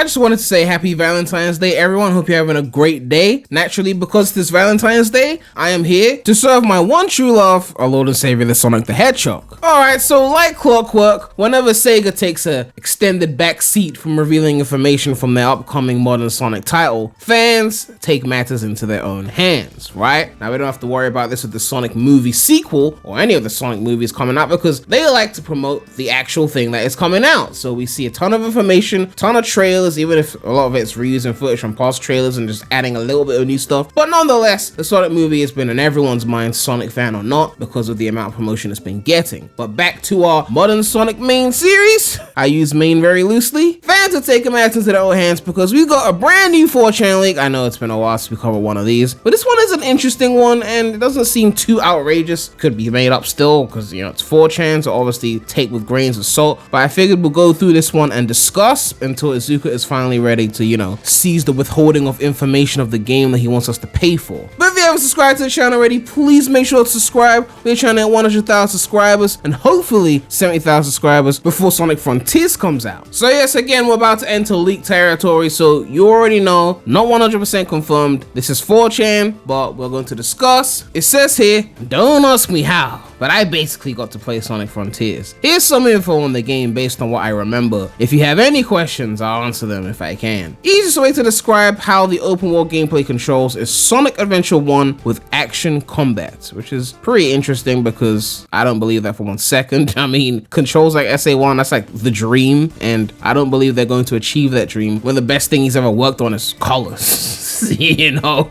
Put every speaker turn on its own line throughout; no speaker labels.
I just wanted to say happy Valentine's Day, everyone. Hope you're having a great day. Naturally, because this Valentine's Day, I am here to serve my one true love, our Lord and Savior, the Sonic the Hedgehog. Alright, so like clockwork, whenever Sega takes a extended back seat from revealing information from their upcoming modern Sonic title, fans take matters into their own hands, right? Now we don't have to worry about this with the Sonic movie sequel or any of the Sonic movies coming out because they like to promote the actual thing that is coming out. So we see a ton of information, ton of trailers, even if a lot of it's reusing footage from past trailers and just adding a little bit of new stuff. But nonetheless, the Sonic movie has been in everyone's mind, Sonic fan or not, because of the amount of promotion it's been getting. But back to our modern Sonic main series. I use main very loosely. Fans are taking matters into their own hands because we got a brand new 4chan leak. I know it's been a while since we covered one of these, but this one is an interesting one and it doesn't seem too outrageous. Could be made up still because, you know, it's 4chan, so obviously take with grains of salt. But I figured we'll go through this one and discuss until Izuka is finally ready to, you know, seize the withholding of information of the game that he wants us to pay for. But if you haven't subscribed to the channel already, please make sure to subscribe. We're trying to hit 100,000 subscribers and hopefully 70,000 subscribers before Sonic Frontiers comes out. So yes, again, we're about to enter leak territory, so you already know, not 100% confirmed. This is 4chan, but we're going to discuss. It says here, don't ask me how, but I basically got to play Sonic Frontiers. Here's some info on the game based on what I remember. If you have any questions, I'll answer them if I can. Easiest way to describe how the open world gameplay controls is Sonic Adventure 1 with action combat, which is pretty interesting because I don't believe that for 1 second. I mean, controls like SA1, that's like the dream, and I don't believe they're going to achieve that dream when the best thing he's ever worked on is colors. You know,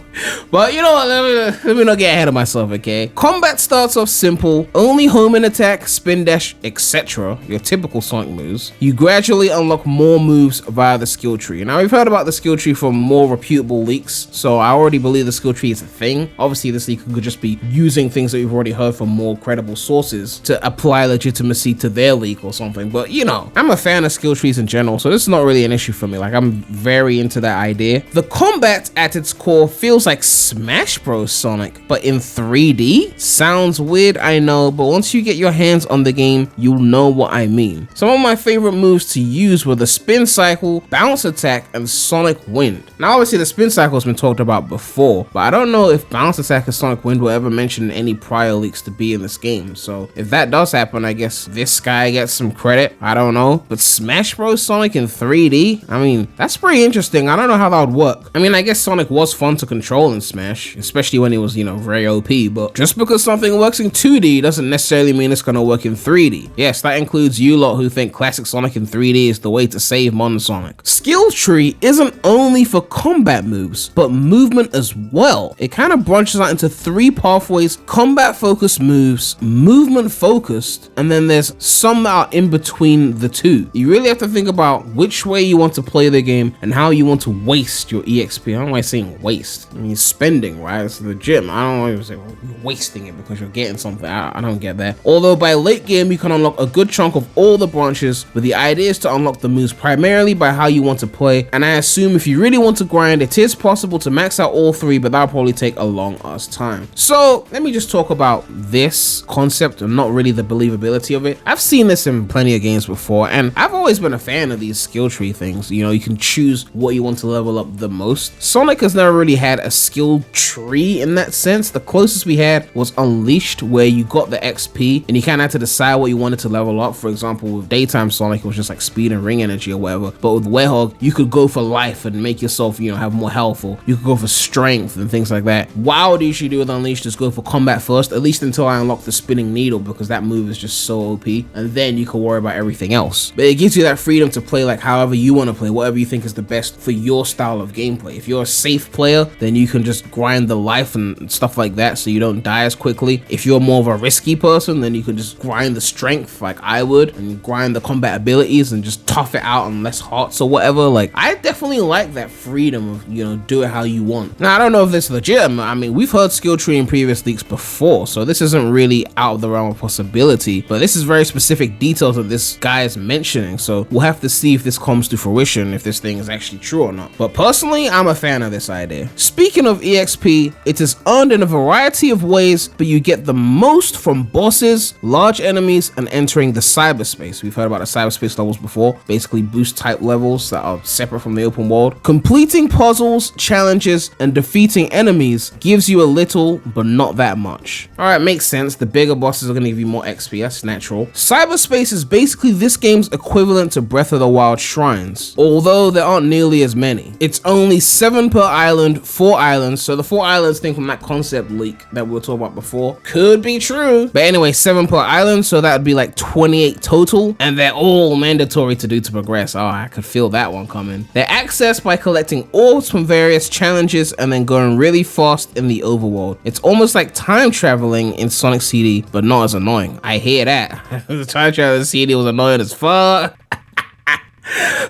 but you know what, let me not get ahead of myself, okay? Combat starts off simple, only home and attack, spin dash, etc., your typical Sonic moves. You gradually unlock more moves via the skill tree. Now we've heard about the skill tree from more reputable leaks, so I already believe the skill tree is a thing. Obviously this leak could just be using things that we've already heard from more credible sources to apply legitimacy to their leak or something, but you know, I'm a fan of skill trees in general, so this is not really an issue for me. Like, I'm very into that idea. The combat at its core feels like Smash Bros. Sonic, but in 3D? Sounds weird, I know, but once you get your hands on the game, you'll know what I mean. Some of my favorite moves to use were the spin cycle, bounce attack, and Sonic Wind. Now obviously the spin cycle has been talked about before, but I don't know if bounce attack and Sonic Wind were ever mentioned in any prior leaks to be in this game, so if that does happen, I guess this guy gets some credit, I don't know. But Smash Bros. Sonic in 3D? I mean, that's pretty interesting. I don't know how that would work. I mean, I guess Sonic was fun to control in Smash, especially when it was, you know, very OP, but just because something works in 2D doesn't necessarily mean it's gonna work in 3D. Yes, that includes you lot who think classic Sonic in 3D is the way to save modern Sonic. Skill tree isn't only for combat moves, but movement as well. It kind of branches out into 3 pathways: combat focused moves, movement focused, and then there's some that are in between the two. You really have to think about which way you want to play the game and how you want to waste your EXP. I don't like saying waste. I mean, spending, right? It's the gym. I don't want to say, well, you're wasting it because you're getting something. I don't get that. Although by late game, you can unlock a good chunk of all the branches, but the idea is to unlock the moves primarily by how you want to play. And I assume if you really want to grind, it is possible to max out all 3, but that'll probably take a long ass time. So let me just talk about this concept and not really the believability of it. I've seen this in plenty of games before, and I've always been a fan of these skill tree things. You know, you can choose what you want to level up the most. Sonic has never really had a skill tree in that sense. The closest we had was Unleashed, where you got the XP and you kind of had to decide what you wanted to level up. For example, with Daytime Sonic, it was just like speed and ring energy or whatever. But with Werehog, you could go for life and make yourself, you know, have more health, or you could go for strength and things like that. What I would usually do with Unleashed is go for combat first, at least until I unlock the spinning needle, because that move is just so OP, and then you can worry about everything else. But it gives you that freedom to play like however you want to play, whatever you think is the best for your style of gameplay. If you're a safe player, then you can just grind the life and stuff like that so you don't die as quickly. If you're more of a risky person, then you can just grind the strength like I would, and grind the combat abilities and just tough it out on less hearts or whatever. Like, I definitely like that freedom of, you know, do it how you want. Now, I don't know if this is legit. I mean, we've heard skill tree in previous leaks before, so this isn't really out of the realm of possibility, but this is very specific details that this guy is mentioning, so we'll have to see if this comes to fruition, if this thing is actually true or not. But personally, I'm a fan fan of this idea. Speaking of EXP, it is earned in a variety of ways, but you get the most from bosses, large enemies, and entering the cyberspace. We've heard about the cyberspace levels before, basically boost type levels that are separate from the open world. Completing puzzles, challenges, and defeating enemies gives you a little, but not that much. Alright, makes sense. The bigger bosses are going to give you more XP, that's natural. Cyberspace is basically this game's equivalent to Breath of the Wild shrines, although there aren't nearly as many. It's only 7 per island, 4 islands, so the 4 islands thing from that concept leak that we were talking about before could be true. But anyway, 7 per island, so that would be like 28 total, and they're all mandatory to do to progress. Oh, I could feel that one coming. They're accessed by collecting orbs from various challenges and then going really fast in the overworld. It's almost like time traveling in Sonic CD, but not as annoying. I hear that. The time traveling CD was annoying as fuck.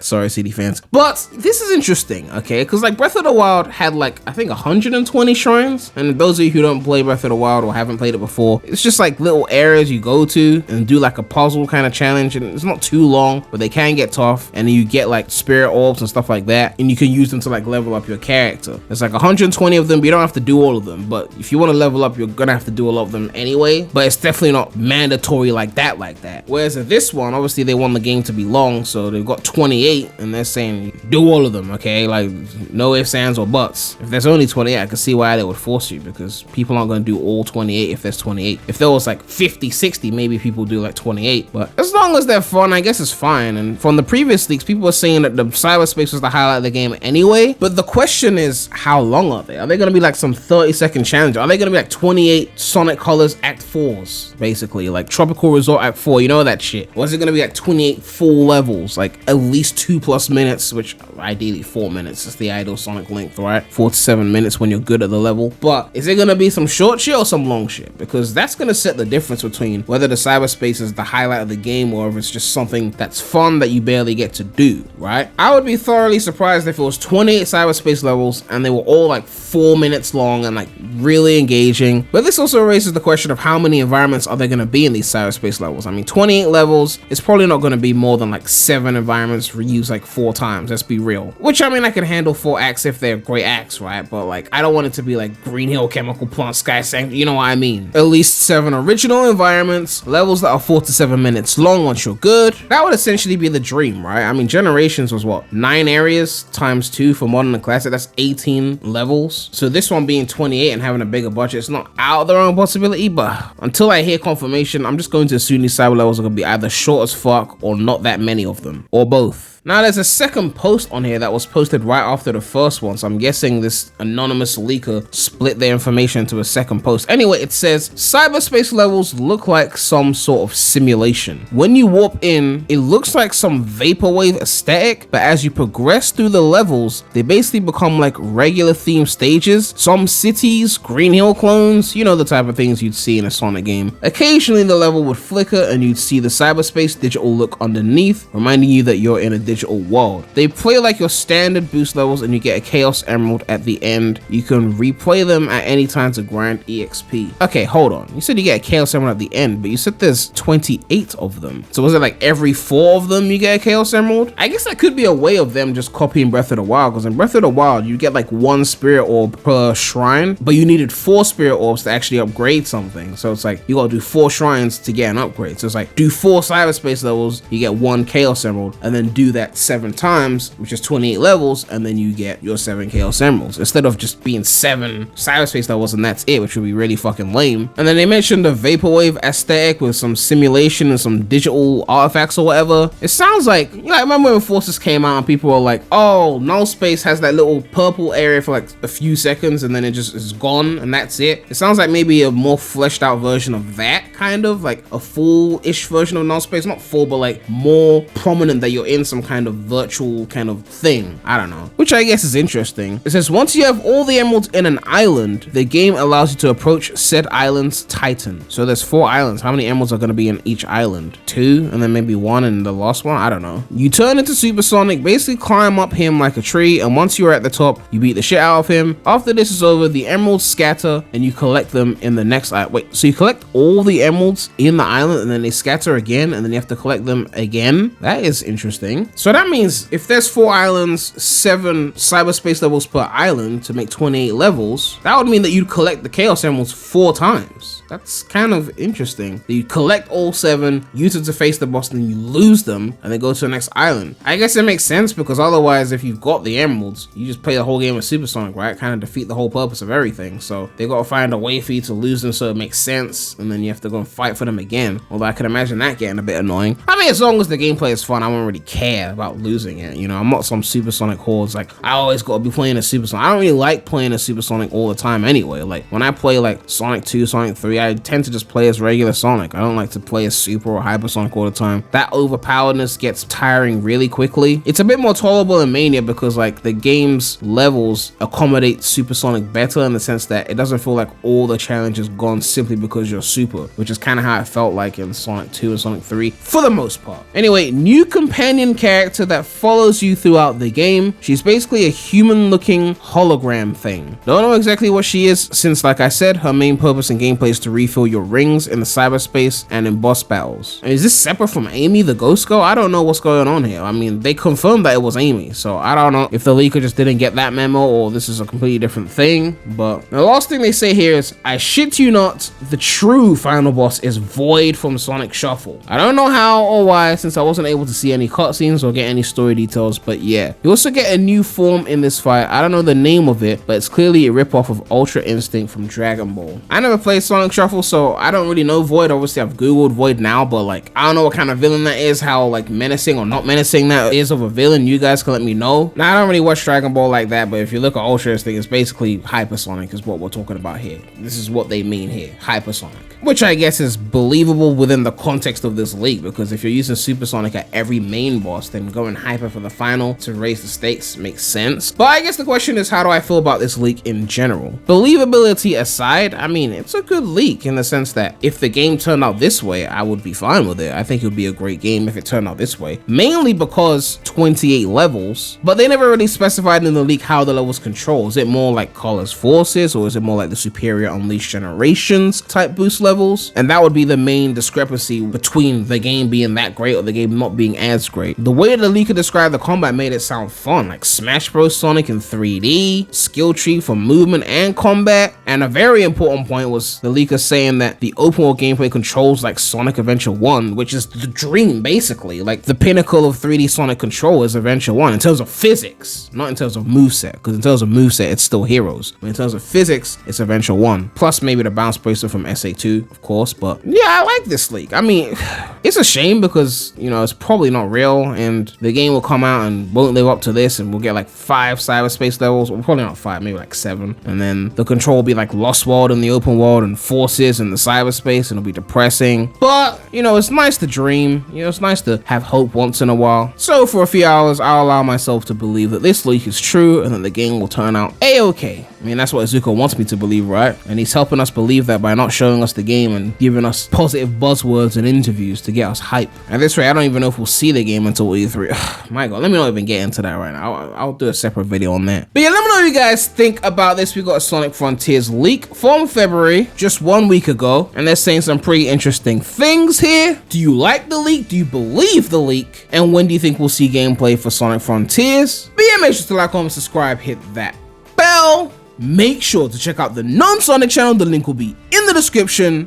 Sorry, CD fans. But this is interesting, okay? Because like Breath of the Wild had like, I think 120 shrines. And those of you who don't play Breath of the Wild or haven't played it before, it's just like little areas you go to and do like a puzzle kind of challenge. And it's not too long, but they can get tough. And then you get like spirit orbs and stuff like that. And you can use them to like level up your character. There's like 120 of them, but you don't have to do all of them. But if you want to level up, you're gonna have to do a lot of them anyway. But it's definitely not mandatory like that. Whereas in this one, obviously they want the game to be long. So they've got 28 and they're saying do all of them, okay? Like no ifs, ands, or buts. If there's only 28, I can see why they would force you, because people aren't going to do all 28 if there's 28. If there was like 50, 60, maybe people do like 28. But as long as they're fun, I guess it's fine. And from the previous leaks, people were saying that the cyberspace was the highlight of the game anyway. But the question is, how long are they? Are they going to be like some 30-second challenge? Are they going to be like 28 Sonic Colors Act 4s, basically? Like Tropical Resort Act 4, you know that shit? Or is it going to be like 28 full levels, like at least 2+ minutes, which ideally 4 minutes is the ideal Sonic length, right? 4 to 7 minutes when you're good at the level. But is it gonna be some short shit or some long shit? Because that's gonna set the difference between whether the cyberspace is the highlight of the game or if it's just something that's fun that you barely get to do, right? I would be thoroughly surprised if it was 28 cyberspace levels and they were all like 4 minutes long and like really engaging. But this also raises the question of how many environments are there gonna be in these cyberspace levels. I mean, 28 levels, it's probably not gonna be more than like 7 environments reused like 4 times, let's be real. Which I mean, I can handle 4 acts if they're great acts, right? But like, I don't want it to be like Green Hill, Chemical Plant, Sky Sanctuary, you know what I mean? At least 7 original environments, levels that are 4 to 7 minutes long once you're good. That would essentially be the dream, right? I mean, Generations was what? 9 areas times 2 for Modern and Classic, that's 18 levels. So this one being 28 and having a bigger budget, it's not out of the wrong possibility, but until I hear confirmation, I'm just going to assume these cyber levels are gonna be either short as fuck or not that many of them, or both. Now there's a second post on here that was posted right after the first one, so I'm guessing this anonymous leaker split their information into a second post. Anyway, it says, cyberspace levels look like some sort of simulation. When you warp in, it looks like some vaporwave aesthetic, but as you progress through the levels, they basically become like regular theme stages, some cities, Green Hill clones, you know, the type of things you'd see in a Sonic game. Occasionally the level would flicker and you'd see the cyberspace digital look underneath, reminding you that you're in a digital world. They play like your standard boost levels and you get a Chaos Emerald at the end. You can replay them at any time to grind EXP. Okay, hold on. You said you get a Chaos Emerald at the end, but you said there's 28 of them. So was it like every 4 of them you get a Chaos Emerald? I guess that could be a way of them just copying Breath of the Wild, because in Breath of the Wild, you get like 1 spirit orb per shrine, but you needed 4 spirit orbs to actually upgrade something. So it's like, you gotta do 4 shrines to get an upgrade. So it's like, do 4 cyberspace levels, you get 1 Chaos Emerald, and then do that 7 times, which is 28 levels, and then you get your 7 Chaos Emeralds, instead of just being 7 cyberspace levels and that's it, which would be really fucking lame. And then they mentioned the vaporwave aesthetic with some simulation and some digital artifacts or whatever. It sounds like, you know, I remember when Forces came out and people were like, oh, null space has that little purple area for like a few seconds and then it just is gone and that's it. It sounds like maybe a more fleshed out version of that, kind of like a full-ish version of null space, not full, but like more prominent, that you're in some kind of virtual kind of thing. I don't know, which I guess is interesting. It says, once you have all the emeralds in an island, the game allows you to approach said island's titan. So there's 4 islands. How many emeralds are going to be in each island? 2, and then maybe 1 in the last one. I don't know. You turn into Supersonic, basically climb up him like a tree, and once you're at the top, you beat the shit out of him. After this is over, the emeralds scatter and you collect them in the next island. Wait, so you collect all the emeralds in the island and then they scatter again and then you have to collect them again? That is interesting. So that means if there's 4 islands, 7 cyberspace levels per island to make 28 levels, that would mean that you'd collect the Chaos Emeralds 4 times. That's kind of interesting. You collect all 7, use it to face the boss, then you lose them, and then go to the next island. I guess it makes sense because otherwise, if you've got the emeralds, you just play the whole game with Supersonic, right? Kind of defeat the whole purpose of everything. So they gotta find a way for you to lose them so it makes sense, and then you have to go and fight for them again. Although I can imagine that getting a bit annoying. I mean, as long as the gameplay is fun, I won't really care about losing it. You know, I'm not some Supersonic hordes. Like, I always gotta be playing a Supersonic. I don't really like playing a Supersonic all the time anyway. Like, when I play like Sonic 2, Sonic 3, I tend to just play as regular Sonic. I don't like to play as Super or Hypersonic all the time. That overpoweredness gets tiring really quickly. It's a bit more tolerable in Mania because like the game's levels accommodate Supersonic better in the sense that it doesn't feel like all the challenge is gone simply because you're Super, which is kind of how it felt like in Sonic 2 and Sonic 3 for the most part. Anyway, new companion character that follows you throughout the game. She's basically a human looking hologram thing. Don't know exactly what she is since, like I said, her main purpose in gameplay is to refill your rings in the cyberspace and in boss battles. Is this separate from Amy the Ghost Girl? I don't know what's going on here. I mean, they confirmed that it was Amy, so I don't know if the leaker just didn't get that memo or this is a completely different thing. But the last thing they say here is, I shit you not, the true final boss is Void from Sonic Shuffle. I don't know how or why since I wasn't able to see any cutscenes or get any story details, but yeah. You also get a new form in this fight. I don't know the name of it, but it's clearly a ripoff of Ultra Instinct from Dragon Ball. I never played Sonic Shuffle, so I don't really know Void. Obviously I've googled Void now, but like I don't know what kind of villain that is, how like menacing or not menacing that is of a villain. You guys can let me know. Now I don't really watch Dragon Ball like that, but if you look at Ultra Instinct, it's basically hypersonic is what we're talking about here. This is what they mean here, hypersonic, which I guess is believable within the context of this leak, because if you're using Supersonic at every main boss, then going hyper for the final to raise the stakes makes sense. But I guess the question is, how do I feel about this leak in general? Believability aside, I mean, it's a good leak in the sense that if the game turned out this way, I would be fine with it. I think it would be a great game if it turned out this way, mainly because 28 levels, but they never really specified in the leak how the levels control. Is it more like Color's Forces, or is it more like the Superior Unleashed Generations type boost levels? And that would be the main discrepancy between the game being that great or the game not being as great. The way the leaker described the combat made it sound fun, like Smash Bros. Sonic in 3D, skill tree for movement and combat, and a very important point was the leaker saying that the open world gameplay controls like Sonic Adventure 1, which is the dream basically. Like the pinnacle of 3D Sonic control is Adventure 1 in terms of physics, not in terms of moveset, because in terms of moveset it's still Heroes, but in terms of physics it's Adventure 1, plus maybe the bounce bracer from SA2 of course. But yeah, I like this leak. I mean, it's a shame because, you know, it's probably not real and the game will come out and won't live up to this, and we'll get like 5 cyberspace levels, well, probably not 5, maybe like 7, and then the control will be like Lost World in the open world and Forces in the cyberspace, and it'll be depressing. But you know, it's nice to dream, you know, it's nice to have hope once in a while. So for a few hours I'll allow myself to believe that this leak is true and that the game will turn out a-okay. I mean, that's what Izuku wants me to believe, right? And he's helping us believe that by not showing us the game and giving us positive buzzwords and interviews to get us hype. At this rate, I don't even know if we'll see the game until E3. My god, let me not even get into that right now. I'll do a separate video on that. But yeah, let me know what you guys think about this. We got a Sonic Frontiers leak from February, just 1 week ago, and they're saying some pretty interesting things here. Do you like the leak? Do you believe the leak? And when do you think we'll see gameplay for Sonic Frontiers? But yeah, make sure to like, comment, subscribe, hit that bell. Make sure to check out the non-Sonic channel. The link will be in the description.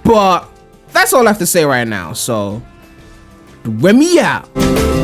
But that's all I have to say right now. So, Premy out.